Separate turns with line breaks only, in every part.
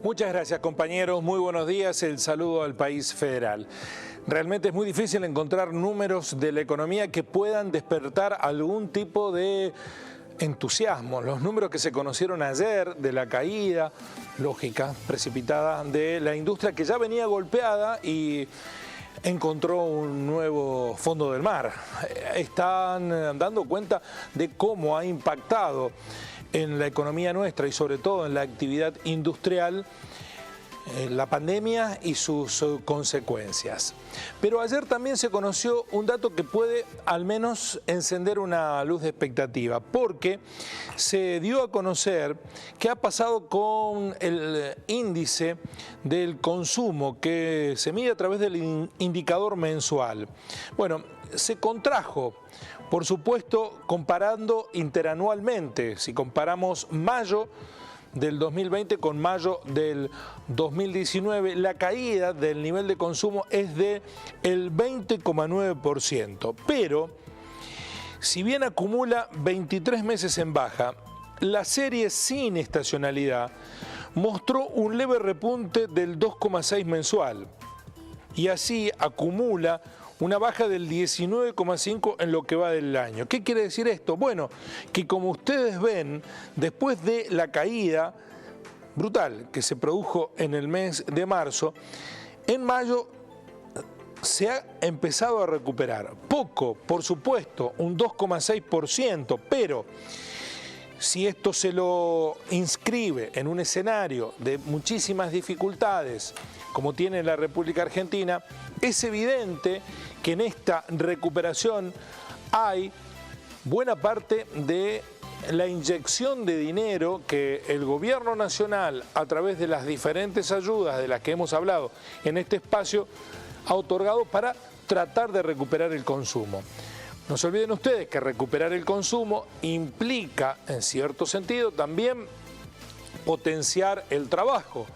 Muchas gracias, compañeros. Muy buenos días. El saludo al país federal. Realmente es muy difícil encontrar números de la economía que puedan despertar algún tipo de entusiasmo. Los números que se conocieron ayer de la caída lógica, precipitada de la industria que ya venía golpeada y encontró un nuevo fondo del mar. Están dando cuenta de cómo ha impactado en la economía nuestra y sobre todo en la actividad industrial la pandemia y sus consecuencias. Pero ayer también se conoció un dato que puede al menos encender una luz de expectativa, porque se dio a conocer qué ha pasado con el índice del consumo que se mide a través del indicador mensual. Bueno, se contrajo, por supuesto, comparando interanualmente. Si comparamos mayo del 2020 con mayo del 2019, la caída del nivel de consumo es del 20,9%. Pero, si bien acumula 23 meses en baja, la serie sin estacionalidad mostró un leve repunte del 2,6 mensual y así acumula una baja del 19,5 en lo que va del año. ¿Qué quiere decir esto? Bueno, que como ustedes ven, después de la caída brutal que se produjo en el mes de marzo, en mayo se ha empezado a recuperar. Poco, por supuesto, un 2,6%, pero si esto se lo inscribe en un escenario de muchísimas dificultades, como tiene la República Argentina, es evidente que en esta recuperación hay buena parte de la inyección de dinero que el gobierno nacional, a través de las diferentes ayudas de las que hemos hablado en este espacio, ha otorgado para tratar de recuperar el consumo. No se olviden ustedes que recuperar el consumo implica, en cierto sentido, también potenciar el trabajo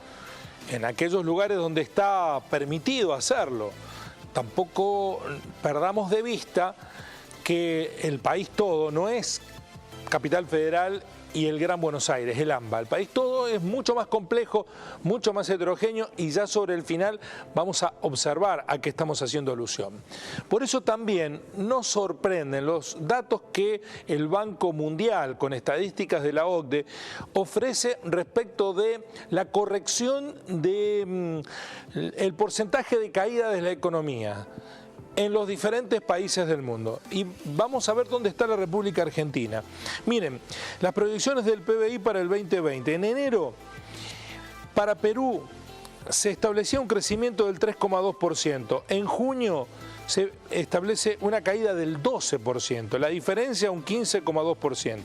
en aquellos lugares donde está permitido hacerlo. Tampoco perdamos de vista que el país todo no es Capital Federal y el Gran Buenos Aires, el AMBA. El país todo es mucho más complejo, mucho más heterogéneo y ya sobre el final vamos a observar a qué estamos haciendo alusión. Por eso también nos sorprenden los datos que el Banco Mundial, con estadísticas de la OCDE, ofrece respecto de la corrección del porcentaje de caída de la economía en los diferentes países del mundo. Y vamos a ver dónde está la República Argentina. Miren, las proyecciones del PBI para el 2020. En enero, para Perú, se establecía un crecimiento del 3,2%. En junio se establece una caída del 12%. La diferencia, un 15,2%.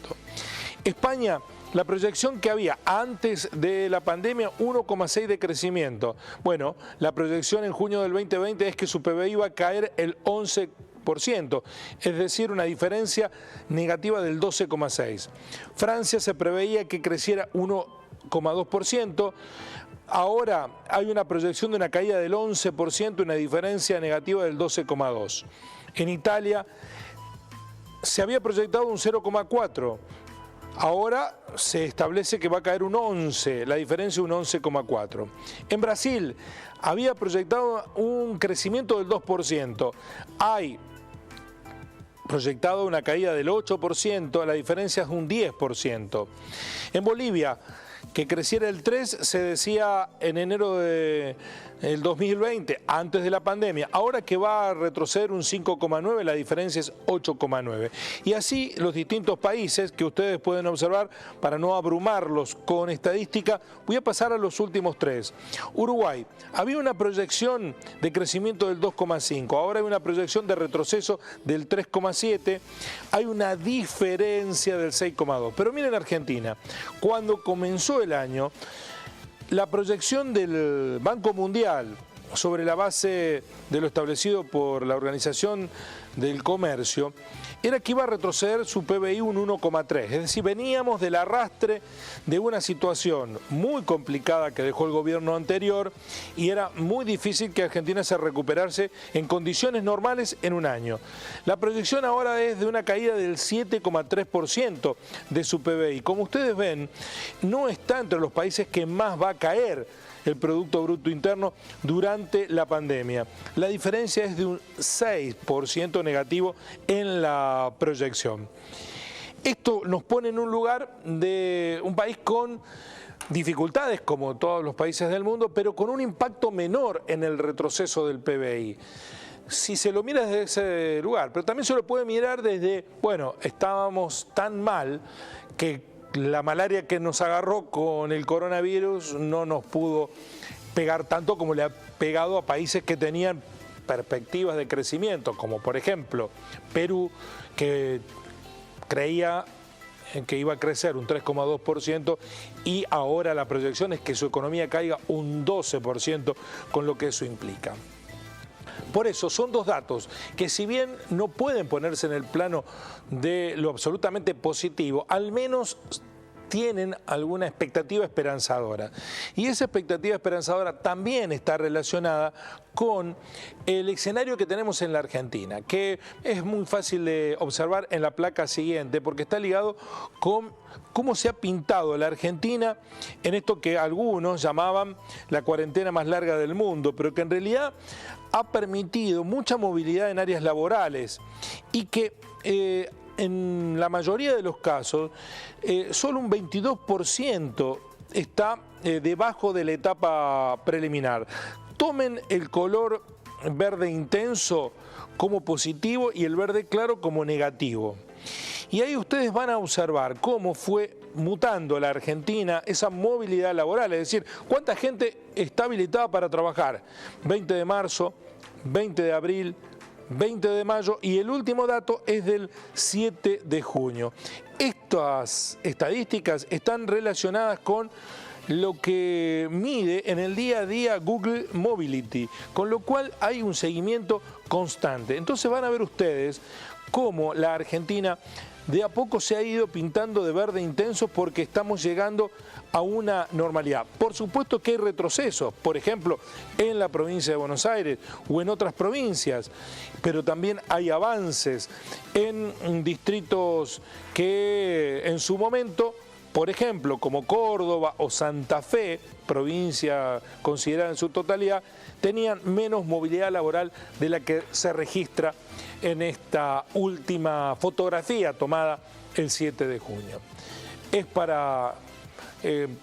España, la proyección que había antes de la pandemia, 1,6 de crecimiento. Bueno, la proyección en junio del 2020 es que su PBI iba a caer el 11%, es decir, una diferencia negativa del 12,6. Francia se preveía que creciera 1,2%. Ahora hay una proyección de una caída del 11%, una diferencia negativa del 12,2. En Italia se había proyectado un 0,4%. Ahora se establece que va a caer un 11, la diferencia un 11,4. En Brasil había proyectado un crecimiento del 2%. Hay proyectado una caída del 8%, la diferencia es un 10%. En Bolivia, que creciera el 3%, se decía en enero del 2020, antes de la pandemia. Ahora que va a retroceder un 5,9%, la diferencia es 8,9%. Y así los distintos países que ustedes pueden observar, para no abrumarlos con estadística, voy a pasar a los últimos tres. Uruguay, había una proyección de crecimiento del 2,5%, ahora hay una proyección de retroceso del 3,7%, hay una diferencia del 6,2%. Pero miren Argentina, cuando comenzó el año, la proyección del Banco Mundial sobre la base de lo establecido por la Organización del Comercio, era que iba a retroceder su PBI un 1,3. Es decir, veníamos del arrastre de una situación muy complicada que dejó el gobierno anterior y era muy difícil que Argentina se recuperase en condiciones normales en un año. La proyección ahora es de una caída del 7,3% de su PBI. Como ustedes ven, no está entre los países que más va a caer el Producto Bruto Interno durante la pandemia. La diferencia es de un 6% negativo en la proyección. Esto nos pone en un lugar de un país con dificultades, como todos los países del mundo, pero con un impacto menor en el retroceso del PBI. Si se lo mira desde ese lugar, pero también se lo puede mirar desde, bueno, estábamos tan mal que la malaria que nos agarró con el coronavirus no nos pudo pegar tanto como le ha pegado a países que tenían perspectivas de crecimiento, como por ejemplo Perú, que creía que iba a crecer un 3,2% y ahora la proyección es que su economía caiga un 12%, con lo que eso implica. Por eso son dos datos que, si bien no pueden ponerse en el plano de lo absolutamente positivo, al menos tienen alguna expectativa esperanzadora. Y esa expectativa esperanzadora también está relacionada con el escenario que tenemos en la Argentina, que es muy fácil de observar en la placa siguiente, porque está ligado con cómo se ha pintado la Argentina en esto que algunos llamaban la cuarentena más larga del mundo, pero que en realidad ha permitido mucha movilidad en áreas laborales y que en la mayoría de los casos solo un 22% está debajo de la etapa preliminar. Tomen el color verde intenso como positivo y el verde claro como negativo. Y ahí ustedes van a observar cómo fue mutando la Argentina esa movilidad laboral, es decir, cuánta gente está habilitada para trabajar. 20 de marzo, 20 de abril, 20 de mayo y el último dato es del 7 de junio. Estas estadísticas están relacionadas con lo que mide en el día a día Google Mobility, con lo cual hay un seguimiento constante. Entonces van a ver ustedes cómo la Argentina de a poco se ha ido pintando de verde intenso porque estamos llegando a una normalidad. Por supuesto que hay retrocesos, por ejemplo, en la provincia de Buenos Aires o en otras provincias, pero también hay avances en distritos que en su momento, por ejemplo, como Córdoba o Santa Fe, provincia considerada en su totalidad, tenían menos movilidad laboral de la que se registra en esta última fotografía tomada el 7 de junio. ¿Es para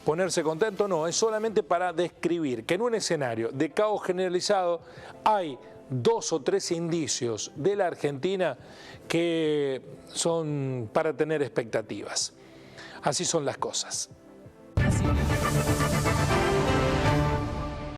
ponerse contento? No, es solamente para describir que en un escenario de caos generalizado hay 2 o 3 indicios de la Argentina que son para tener expectativas. Así son las cosas.
Así.